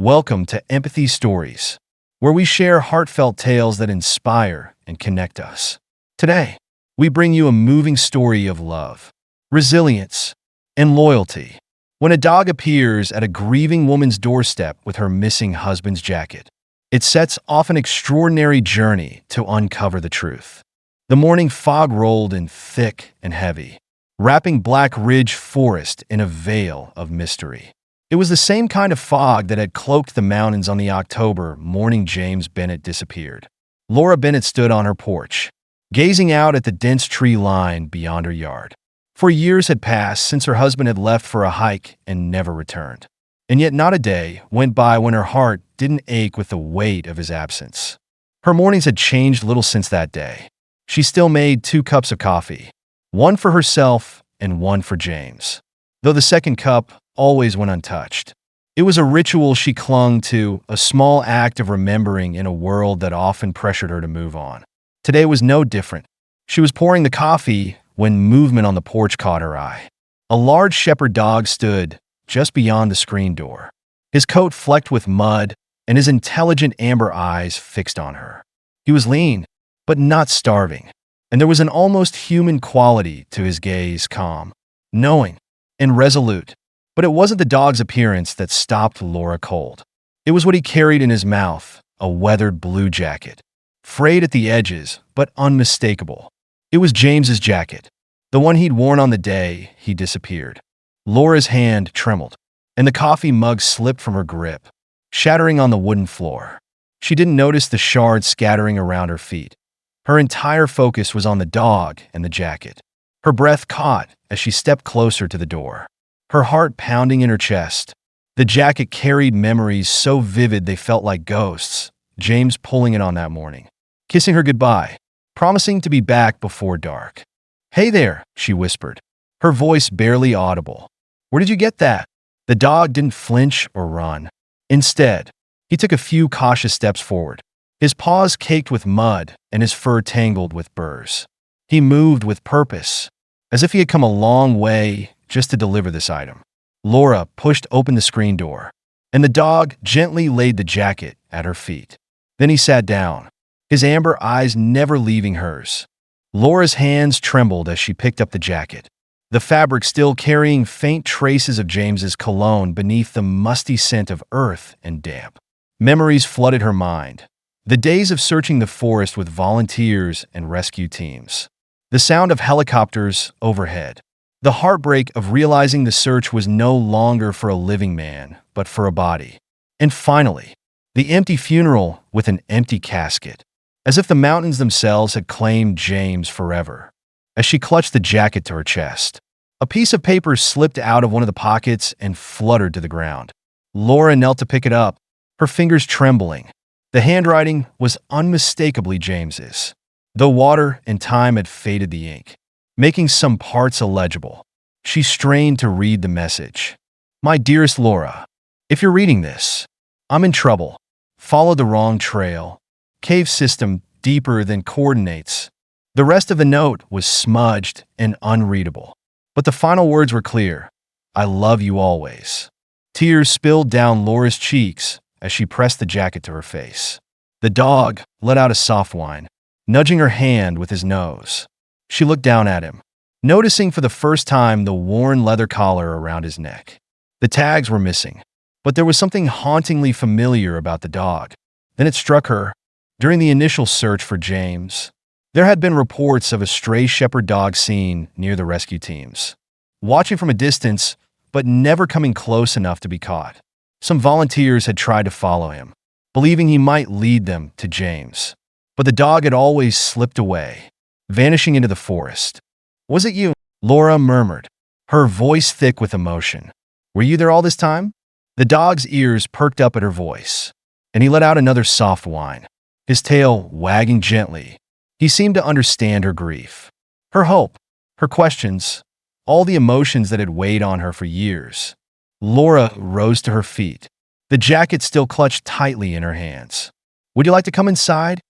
Welcome to Empathy Stories, where we share heartfelt tales that inspire and connect us. Today, we bring you a moving story of love, resilience, and loyalty. When a dog appears at a grieving woman's doorstep with her missing husband's jacket, it sets off an extraordinary journey to uncover the truth. The morning fog rolled in thick and heavy, wrapping Black Ridge Forest in a veil of mystery. It was the same kind of fog that had cloaked the mountains on the October morning James Bennett disappeared. Laura Bennett stood on her porch, gazing out at the dense tree line beyond her yard. For years had passed since her husband had left for a hike and never returned. And yet not a day went by when her heart didn't ache with the weight of his absence. Her mornings had changed little since that day. She still made 2 cups of coffee, one for herself and one for James, though the second cup always went untouched. It was a ritual she clung to, a small act of remembering in a world that often pressured her to move on. Today was no different. She was pouring the coffee when movement on the porch caught her eye. A large shepherd dog stood just beyond the screen door, his coat flecked with mud and his intelligent amber eyes fixed on her. He was lean, but not starving, and there was an almost human quality to his gaze, calm, knowing, and resolute. But it wasn't the dog's appearance that stopped Laura cold. It was what he carried in his mouth, a weathered blue jacket, frayed at the edges, but unmistakable. It was James's jacket, the one he'd worn on the day he disappeared. Laura's hand trembled, and the coffee mug slipped from her grip, shattering on the wooden floor. She didn't notice the shards scattering around her feet. Her entire focus was on the dog and the jacket. Her breath caught as she stepped closer to the door, her heart pounding in her chest. The jacket carried memories so vivid they felt like ghosts. James pulling it on that morning, kissing her goodbye, promising to be back before dark. "Hey there," she whispered, her voice barely audible. "Where did you get that?" The dog didn't flinch or run. Instead, he took a few cautious steps forward, his paws caked with mud and his fur tangled with burrs. He moved with purpose, as if he had come a long way just to deliver this item. Laura pushed open the screen door, and the dog gently laid the jacket at her feet. Then he sat down, his amber eyes never leaving hers. Laura's hands trembled as she picked up the jacket, the fabric still carrying faint traces of James's cologne beneath the musty scent of earth and damp. Memories flooded her mind. The days of searching the forest with volunteers and rescue teams. The sound of helicopters overhead. The heartbreak of realizing the search was no longer for a living man, but for a body. And finally, the empty funeral with an empty casket, as if the mountains themselves had claimed James forever. As she clutched the jacket to her chest, a piece of paper slipped out of one of the pockets and fluttered to the ground. Laura knelt to pick it up, her fingers trembling. The handwriting was unmistakably James's, though water and time had faded the ink, making some parts illegible. She strained to read the message. "My dearest Laura, if you're reading this, I'm in trouble. Followed the wrong trail. Cave system deeper than coordinates." The rest of the note was smudged and unreadable, but the final words were clear. "I love you always." Tears spilled down Laura's cheeks as she pressed the jacket to her face. The dog let out a soft whine, nudging her hand with his nose. She looked down at him, noticing for the first time the worn leather collar around his neck. The tags were missing, but there was something hauntingly familiar about the dog. Then it struck her. During the initial search for James, there had been reports of a stray shepherd dog seen near the rescue teams, watching from a distance, but never coming close enough to be caught. Some volunteers had tried to follow him, believing he might lead them to James, but the dog had always slipped away, vanishing into the forest. "Was it you?" Laura murmured, her voice thick with emotion. "Were you there all this time?" The dog's ears perked up at her voice, and he let out another soft whine, his tail wagging gently. He seemed to understand her grief, her hope, her questions, all the emotions that had weighed on her for years. Laura rose to her feet, the jacket still clutched tightly in her hands. "Would you like to come inside?"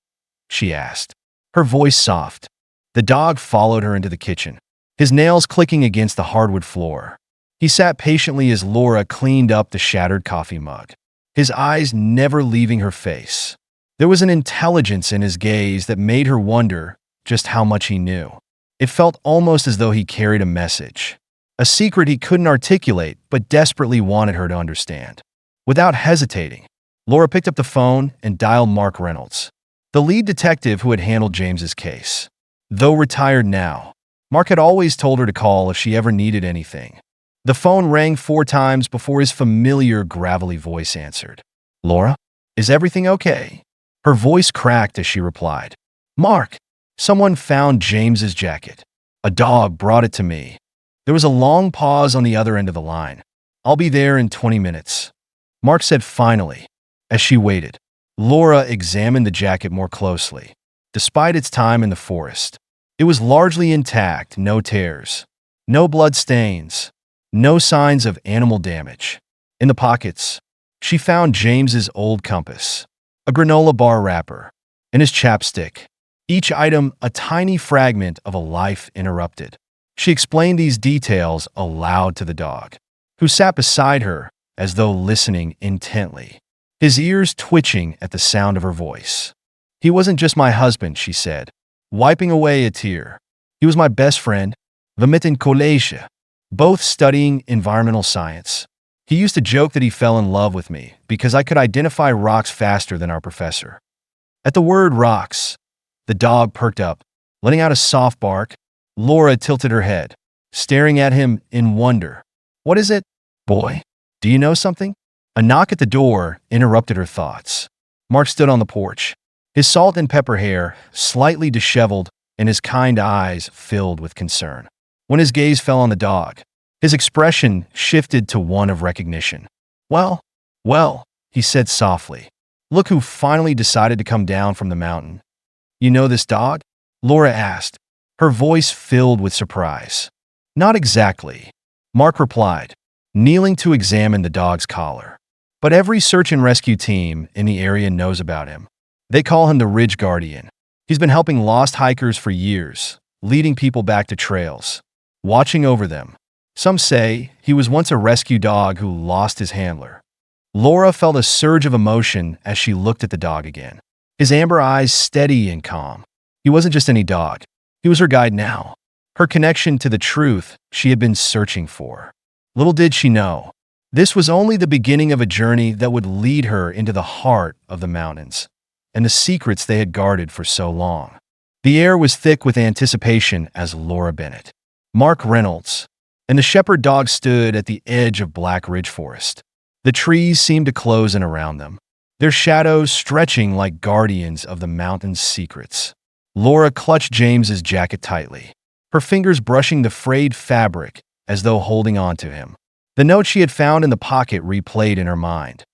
she asked, her voice soft. The dog followed her into the kitchen, his nails clicking against the hardwood floor. He sat patiently as Laura cleaned up the shattered coffee mug. his eyes never leaving her face. There was an intelligence in his gaze that made her wonder just how much he knew. It felt almost as though he carried a message, a secret he couldn't articulate but desperately wanted her to understand. Without hesitating, Laura picked up the phone and dialed Mark Reynolds, the lead detective who had handled James's case. Though retired now, Mark had always told her to call if she ever needed anything. The phone rang 4 times before his familiar, gravelly voice answered. "Laura, is everything okay?" Her voice cracked as she replied. "Mark, someone found James's jacket. A dog brought it to me." There was a long pause on the other end of the line. "I'll be there in 20 minutes," Mark said finally. As she waited, Laura examined the jacket more closely. Despite its time in the forest, it was largely intact, no tears, no blood stains, no signs of animal damage. In the pockets, she found James's old compass, a granola bar wrapper, and his chapstick, each item a tiny fragment of a life interrupted. She explained these details aloud to the dog, who sat beside her as though listening intently, his ears twitching at the sound of her voice. "He wasn't just my husband," she said, wiping away a tear. "He was my best friend, we met in college, both studying environmental science. He used to joke that he fell in love with me because I could identify rocks faster than our professor." At the word rocks, the dog perked up, letting out a soft bark. Laura tilted her head, staring at him in wonder. "What is it, boy? Do you know something?" A knock at the door interrupted her thoughts. Mark stood on the porch, his salt and pepper hair slightly disheveled and his kind eyes filled with concern. When his gaze fell on the dog, his expression shifted to one of recognition. Well, he said softly. "Look who finally decided to come down from the mountain." "You know this dog?" Laura asked, her voice filled with surprise. "Not exactly," Mark replied, kneeling to examine the dog's collar. "But every search and rescue team in the area knows about him. They call him the Ridge Guardian. He's been helping lost hikers for years, leading people back to trails, watching over them. Some say he was once a rescue dog who lost his handler." Laura felt a surge of emotion as she looked at the dog again, his amber eyes steady and calm. He wasn't just any dog. He was her guide now, her connection to the truth she had been searching for. Little did she know, this was only the beginning of a journey that would lead her into the heart of the mountains and the secrets they had guarded for so long. The air was thick with anticipation as Laura Bennett, Mark Reynolds, and the shepherd dog stood at the edge of Black Ridge Forest. The trees seemed to close in around them, their shadows stretching like guardians of the mountain's secrets. Laura clutched James's jacket tightly, her fingers brushing the frayed fabric as though holding on to him. The note she had found in the pocket replayed in her mind.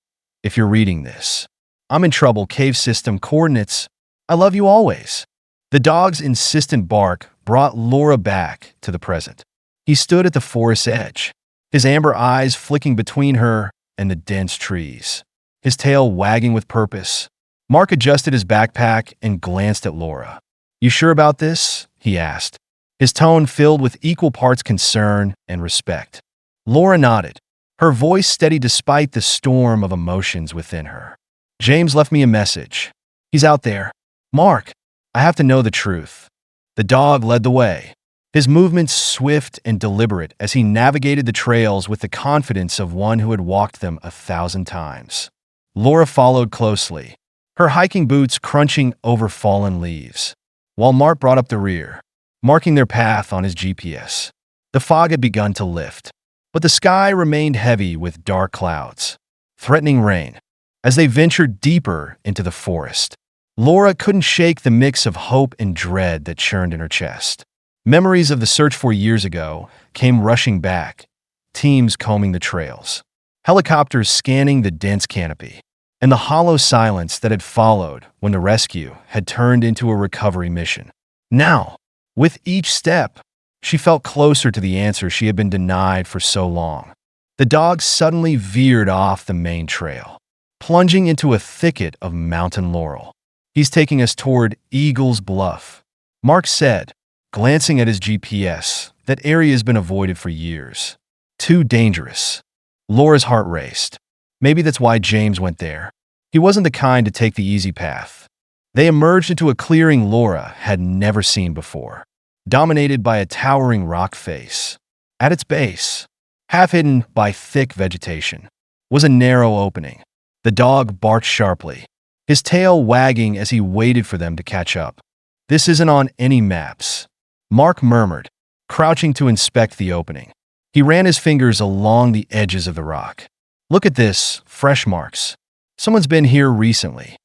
"If you're reading this, I'm in trouble. Cave system coordinates. I love you always." The dog's insistent bark brought Laura back to the present. He stood at the forest's edge, his amber eyes flicking between her and the dense trees, his tail wagging with purpose. Mark adjusted his backpack and glanced at Laura. "You sure about this?" he asked, his tone filled with equal parts concern and respect. Laura nodded, her voice steady despite the storm of emotions within her. "James left me a message. He's out there. Mark, I have to know the truth." The dog led the way, his movements swift and deliberate as he navigated the trails with the confidence of one who had walked them 1,000 times. Laura followed closely, her hiking boots crunching over fallen leaves, while Mark brought up the rear, marking their path on his GPS. The fog had begun to lift, but the sky remained heavy with dark clouds, threatening rain. As they ventured deeper into the forest, Laura couldn't shake the mix of hope and dread that churned in her chest. Memories of the search 4 years ago came rushing back, teams combing the trails, helicopters scanning the dense canopy, and the hollow silence that had followed when the rescue had turned into a recovery mission. Now, with each step, she felt closer to the answer she had been denied for so long. The dog suddenly veered off the main trail, plunging into a thicket of mountain laurel. "He's taking us toward Eagle's Bluff," Mark said, glancing at his GPS. "That area has been avoided for years. Too dangerous." Laura's heart raced. Maybe that's why James went there. He wasn't the kind to take the easy path. They emerged into a clearing Laura had never seen before, dominated by a towering rock face. At its base, half hidden by thick vegetation, was a narrow opening. The dog barked sharply, his tail wagging as he waited for them to catch up. "This isn't on any maps," Mark murmured, crouching to inspect the opening. He ran his fingers along the edges of the rock. "Look at this, fresh marks. Someone's been here recently."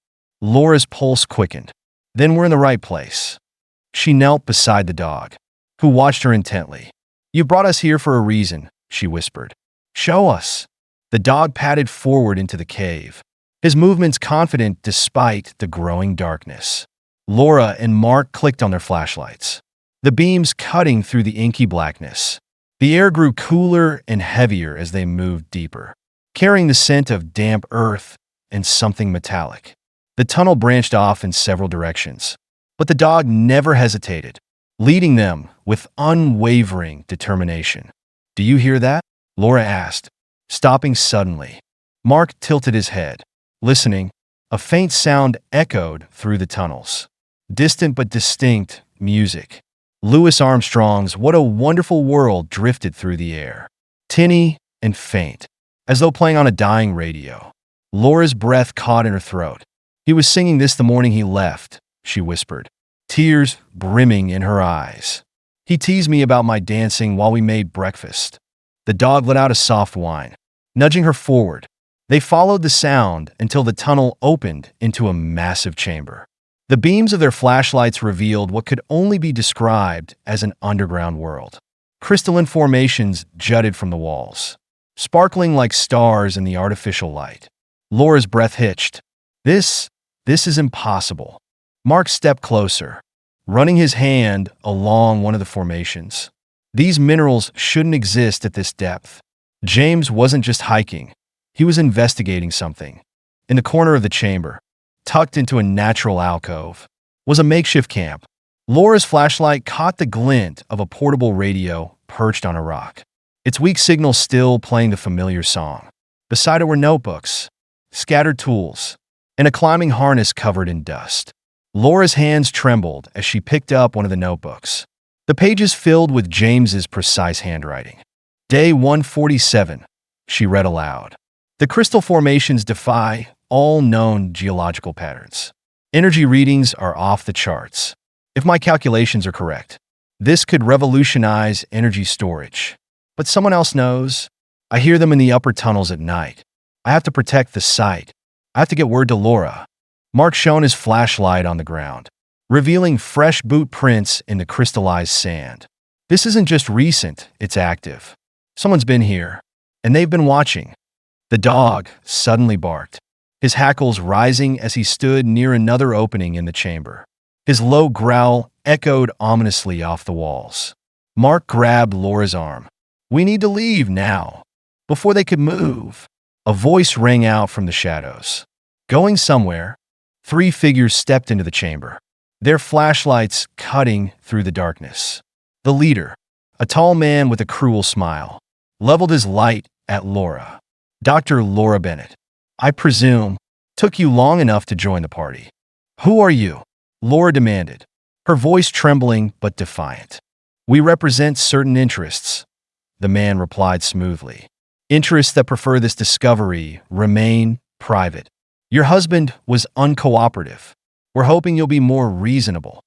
Laura's pulse quickened. "Then we're in the right place." She knelt beside the dog, who watched her intently. "You brought us here for a reason," she whispered. "Show us." The dog padded forward into the cave, his movements confident despite the growing darkness. Laura and Mark clicked on their flashlights, the beams cutting through the inky blackness. The air grew cooler and heavier as they moved deeper, carrying the scent of damp earth and something metallic. The tunnel branched off in several directions, but the dog never hesitated, leading them with unwavering determination. "Do you hear that?" Laura asked, stopping suddenly. Mark tilted his head, listening. A faint sound echoed through the tunnels. Distant but distinct music. Louis Armstrong's "What a Wonderful World" drifted through the air, tinny and faint, as though playing on a dying radio. Laura's breath caught in her throat. "He was singing this the morning he left," she whispered, tears brimming in her eyes. "He teased me about my dancing while we made breakfast." The dog let out a soft whine, nudging her forward. They followed the sound until the tunnel opened into a massive chamber. The beams of their flashlights revealed what could only be described as an underground world. Crystalline formations jutted from the walls, sparkling like stars in the artificial light. Laura's breath hitched. This is impossible." Mark stepped closer, running his hand along one of the formations. "These minerals shouldn't exist at this depth." James wasn't just hiking. He was investigating something. In the corner of the chamber, tucked into a natural alcove, was a makeshift camp. Laura's flashlight caught the glint of a portable radio perched on a rock, its weak signal still playing the familiar song. Beside it were notebooks, scattered tools, and a climbing harness covered in dust. Laura's hands trembled as she picked up one of the notebooks. The pages filled with James's precise handwriting. "Day 147, she read aloud. "The crystal formations defy all known geological patterns. Energy readings are off the charts. If my calculations are correct, this could revolutionize energy storage. But someone else knows. I hear them in the upper tunnels at night. I have to protect the site. I have to get word to Laura." Mark shone his flashlight on the ground, revealing fresh boot prints in the crystallized sand. "This isn't just recent, it's active. Someone's been here, and they've been watching." The dog suddenly barked, his hackles rising as he stood near another opening in the chamber. His low growl echoed ominously off the walls. Mark grabbed Laura's arm. "We need to leave now." Before they could move, a voice rang out from the shadows. Going somewhere, 3 figures stepped into the chamber, their flashlights cutting through the darkness. The leader, a tall man with a cruel smile, leveled his light at Laura. "Dr. Laura Bennett, I presume, took you long enough to join the party." "Who are you?" Laura demanded, her voice trembling but defiant. "We represent certain interests," the man replied smoothly. "Interests that prefer this discovery remain private. Your husband was uncooperative. We're hoping you'll be more reasonable."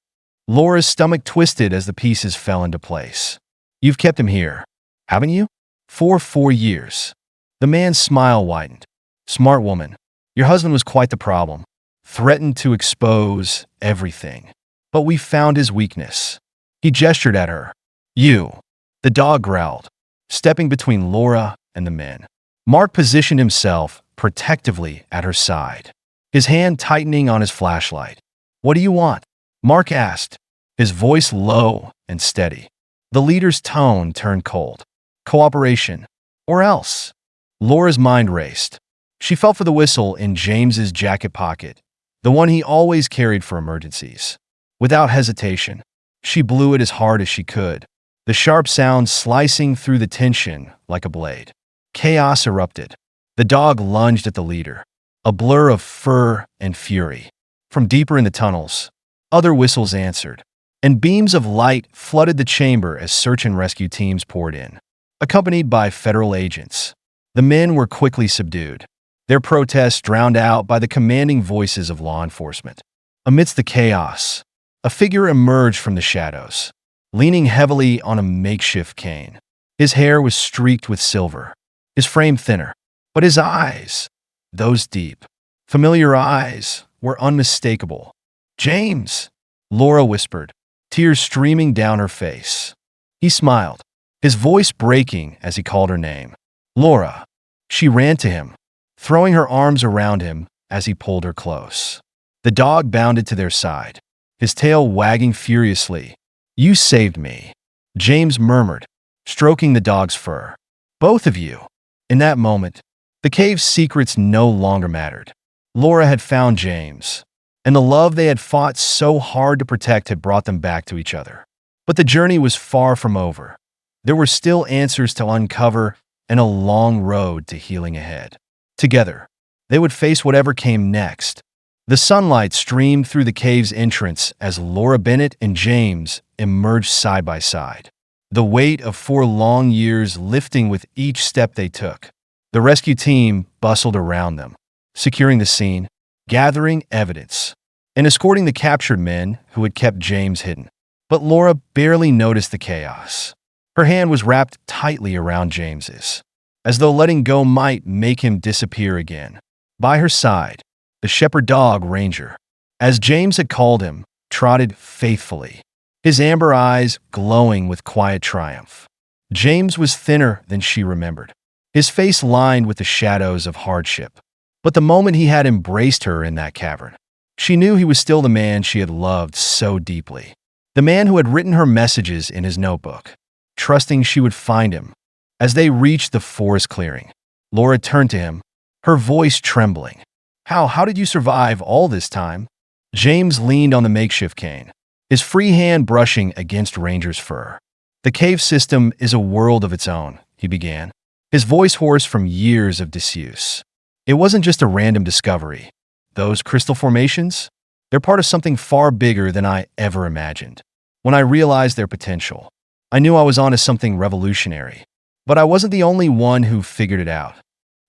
Laura's stomach twisted as the pieces fell into place. "You've kept him here, haven't you?" "For 4 years." The man's smile widened. "Smart woman. Your husband was quite the problem. Threatened to expose everything. But we found his weakness." He gestured at her. "You." The dog growled, stepping between Laura and the men. Mark positioned himself protectively at her side, his hand tightening on his flashlight. "What do you want?" Mark asked, his voice low and steady. The leader's tone turned cold. "Cooperation, or else." Laura's mind raced. She felt for the whistle in James's jacket pocket, the one he always carried for emergencies. Without hesitation, she blew it as hard as she could, the sharp sound slicing through the tension like a blade. Chaos erupted. The dog lunged at the leader, a blur of fur and fury. From deeper in the tunnels, other whistles answered, and beams of light flooded the chamber as search and rescue teams poured in. Accompanied by federal agents, the men were quickly subdued, their protests drowned out by the commanding voices of law enforcement. Amidst the chaos, a figure emerged from the shadows, leaning heavily on a makeshift cane. His hair was streaked with silver, his frame thinner, but his eyes, those deep, familiar eyes, were unmistakable. "James," Laura whispered, tears streaming down her face. He smiled, his voice breaking as he called her name. "Laura." She ran to him, throwing her arms around him as he pulled her close. The dog bounded to their side, his tail wagging furiously. "You saved me," James murmured, stroking the dog's fur. "Both of you." In that moment, the cave's secrets no longer mattered. Laura had found James, and the love they had fought so hard to protect had brought them back to each other. But the journey was far from over. There were still answers to uncover and a long road to healing ahead. Together, they would face whatever came next. The sunlight streamed through the cave's entrance as Laura Bennett and James emerged side by side, the weight of 4 long years lifting with each step they took. The rescue team bustled around them, securing the scene, gathering evidence, and escorting the captured men who had kept James hidden. But Laura barely noticed the chaos. Her hand was wrapped tightly around James's, as though letting go might make him disappear again. By her side, the shepherd dog Ranger, as James had called him, trotted faithfully, his amber eyes glowing with quiet triumph. James was thinner than she remembered, his face lined with the shadows of hardship. But the moment he had embraced her in that cavern, she knew he was still the man she had loved so deeply. The man who had written her messages in his notebook, trusting she would find him. As they reached the forest clearing, Laura turned to him, her voice trembling. How did you survive all this time?" James leaned on the makeshift cane, his free hand brushing against Ranger's fur. "The cave system is a world of its own," he began, his voice hoarse from years of disuse. "It wasn't just a random discovery. Those crystal formations? They're part of something far bigger than I ever imagined. When I realized their potential, I knew I was onto something revolutionary. But I wasn't the only one who figured it out."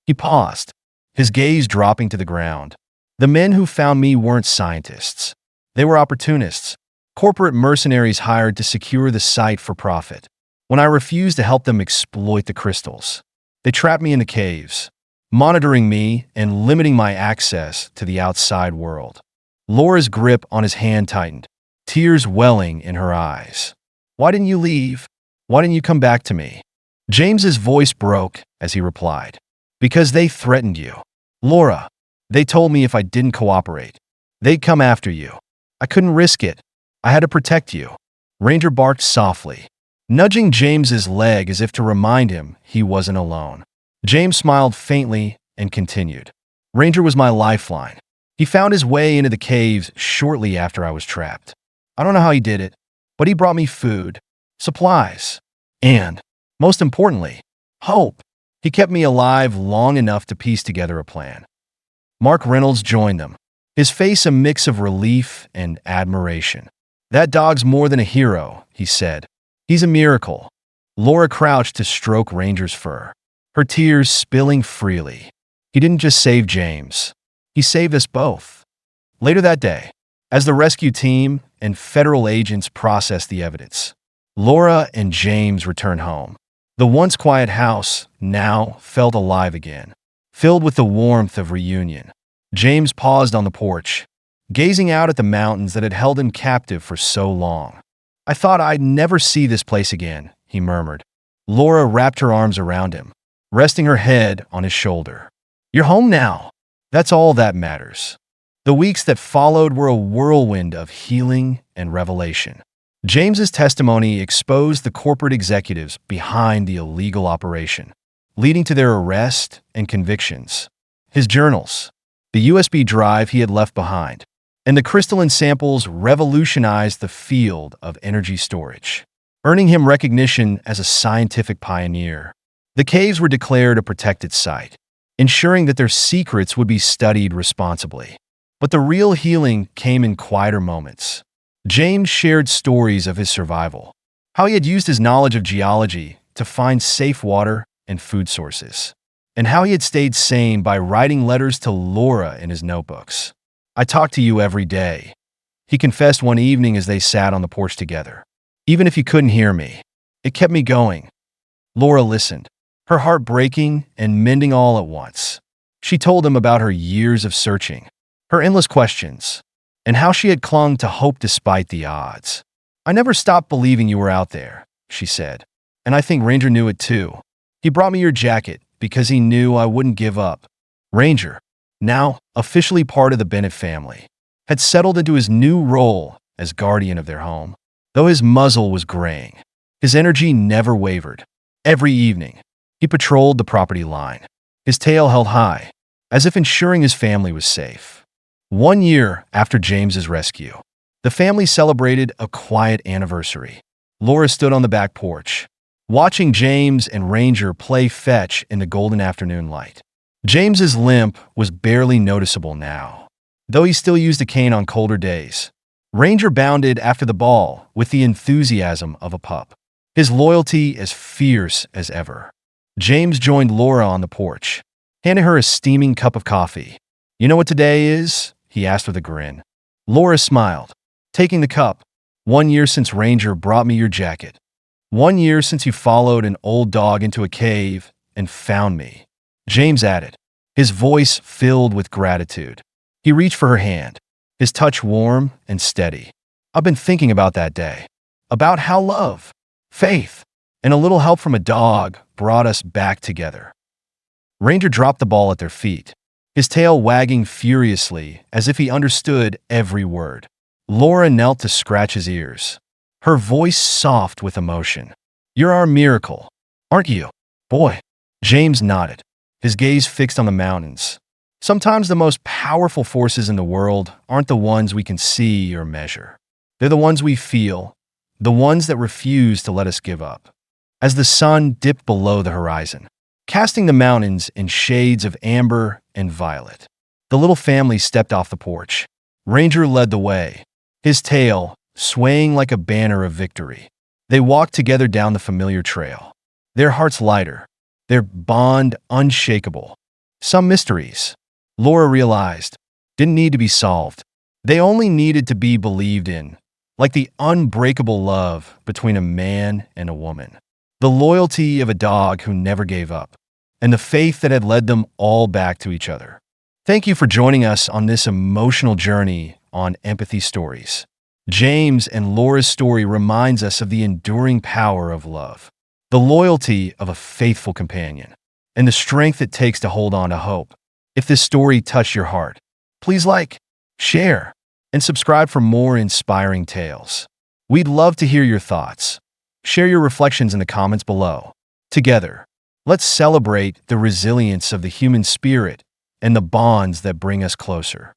He paused, his gaze dropping to the ground. "The men who found me weren't scientists. They were opportunists, corporate mercenaries hired to secure the site for profit. When I refused to help them exploit the crystals, they trapped me in the caves, monitoring me and limiting my access to the outside world." Laura's grip on his hand tightened, tears welling in her eyes. "Why didn't you leave? Why didn't you come back to me?" James's voice broke as he replied, "Because they threatened you. Laura, they told me if I didn't cooperate, they'd come after you. I couldn't risk it. I had to protect you." Ranger barked softly, nudging James's leg as if to remind him he wasn't alone. James smiled faintly and continued. "Ranger was my lifeline. He found his way into the caves shortly after I was trapped. I don't know how he did it, but he brought me food, supplies, and, most importantly, hope. He kept me alive long enough to piece together a plan." Mark Reynolds joined them, his face a mix of relief and admiration. "That dog's more than a hero," he said. "He's a miracle." Laura crouched to stroke Ranger's fur, her tears spilling freely. "He didn't just save James. He saved us both." Later that day, as the rescue team and federal agents processed the evidence, Laura and James returned home. The once quiet house now felt alive again, filled with the warmth of reunion. James paused on the porch, gazing out at the mountains that had held him captive for so long. "I thought I'd never see this place again," he murmured. Laura wrapped her arms around him, resting her head on his shoulder. "You're home now. That's all that matters." The weeks that followed were a whirlwind of healing and revelation. James's testimony exposed the corporate executives behind the illegal operation, leading to their arrest and convictions. His journals, the USB drive he had left behind, and the crystalline samples revolutionized the field of energy storage, earning him recognition as a scientific pioneer. The caves were declared a protected site, ensuring that their secrets would be studied responsibly. But the real healing came in quieter moments. James shared stories of his survival, how he had used his knowledge of geology to find safe water and food sources, and how he had stayed sane by writing letters to Laura in his notebooks. "I talk to you every day," he confessed one evening as they sat on the porch together. "Even if you couldn't hear me, it kept me going." Laura listened, her heart breaking and mending all at once. She told him about her years of searching, her endless questions, and how she had clung to hope despite the odds. "I never stopped believing you were out there," she said, "and I think Ranger knew it too. He brought me your jacket because he knew I wouldn't give up." Ranger, now officially part of the Bennett family, had settled into his new role as guardian of their home. Though his muzzle was graying, his energy never wavered. Every evening, he patrolled the property line, his tail held high, as if ensuring his family was safe. 1 year after James's rescue, the family celebrated a quiet anniversary. Laura stood on the back porch, watching James and Ranger play fetch in the golden afternoon light. James's limp was barely noticeable now, though he still used a cane on colder days. Ranger bounded after the ball with the enthusiasm of a pup, his loyalty as fierce as ever. James joined Laura on the porch, handing her a steaming cup of coffee. "You know what today is?" he asked with a grin. Laura smiled, taking the cup. "1 year since Ranger brought me your jacket. 1 year since you followed an old dog into a cave and found me," James added, his voice filled with gratitude. He reached for her hand, his touch warm and steady. "I've been thinking about that day, about how love, faith, and a little help from a dog brought us back together." Ranger dropped the ball at their feet, his tail wagging furiously as if he understood every word. Laura knelt to scratch his ears, her voice soft with emotion. "You're our miracle, aren't you, boy?" James nodded, his gaze fixed on the mountains. "Sometimes the most powerful forces in the world aren't the ones we can see or measure. They're the ones we feel, the ones that refuse to let us give up." As the sun dipped below the horizon, casting the mountains in shades of amber and violet, the little family stepped off the porch. Ranger led the way, his tail swaying like a banner of victory. They walked together down the familiar trail, their hearts lighter, their bond unshakable. Some mysteries, Laura realized, didn't need to be solved. They only needed to be believed in, like the unbreakable love between a man and a woman, the loyalty of a dog who never gave up, and the faith that had led them all back to each other. Thank you for joining us on this emotional journey on Empathy Stories. James and Laura's story reminds us of the enduring power of love, the loyalty of a faithful companion, and the strength it takes to hold on to hope. If this story touched your heart, please like, share, and subscribe for more inspiring tales. We'd love to hear your thoughts. Share your reflections in the comments below. Together, let's celebrate the resilience of the human spirit and the bonds that bring us closer.